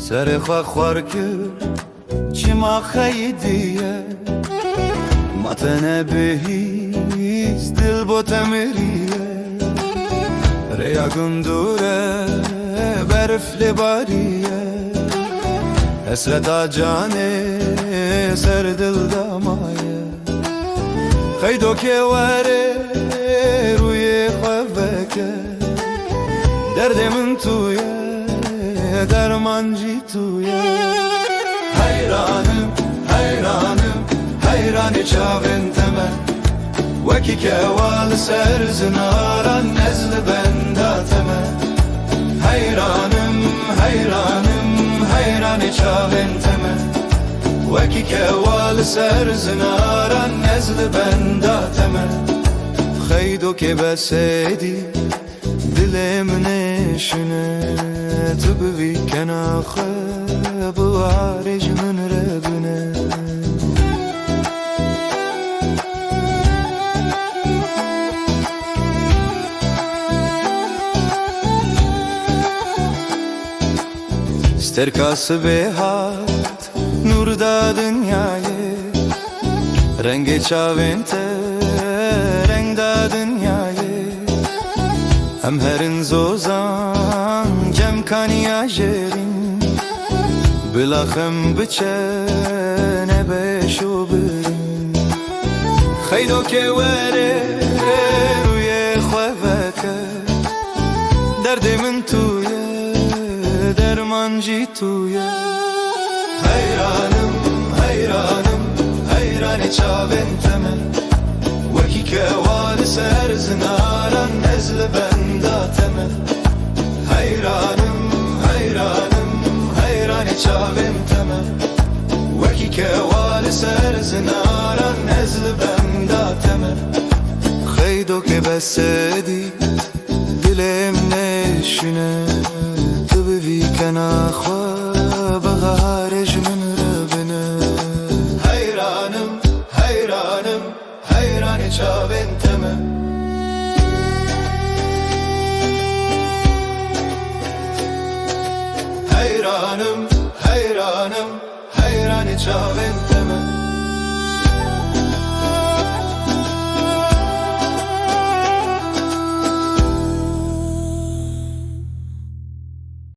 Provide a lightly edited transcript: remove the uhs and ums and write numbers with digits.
سر خوار کرد چما خیدیه متنه بهیز دل با تمریه ریا گندوره برف لباریه حسرت جانه سر دل دمایه خیدو که واره روی خوابکه درد من تویه درمانجی تویه حیرانم حیرانم حیرانی چاوین تمه وکی که وال سر زناران نزل بنداتمه حیرانم حیرانم حیرانی چاوین تمه وکی که وال سر زناران نزل بنداتمه خیدو که بسیدی دلم نشونه تو بوی کناخه bu haricmin rebine sterkası behat nur da dünyayı rengi çavente renk da dünyayı hem herin zozan cem kaniyajerin بلاخم بچه نبشو بریم خیدو که وره روی خوابکه درد من تویه درمانجی تویه حیرانم حیرانم حیرانی چاوین تمه وکی که وال سر زناران نزل بنداتمه حیرانم حیرانم حیرانی چاوین تمه وکی که وال سر زناران نزل بنداتمه خیدو که بسیدی دلم نشونه تو بوی کناخوا بغارج من ربنه حیرانم حیرانم حیرانی چاوین تمه hayranım, hayranım, hayran çavin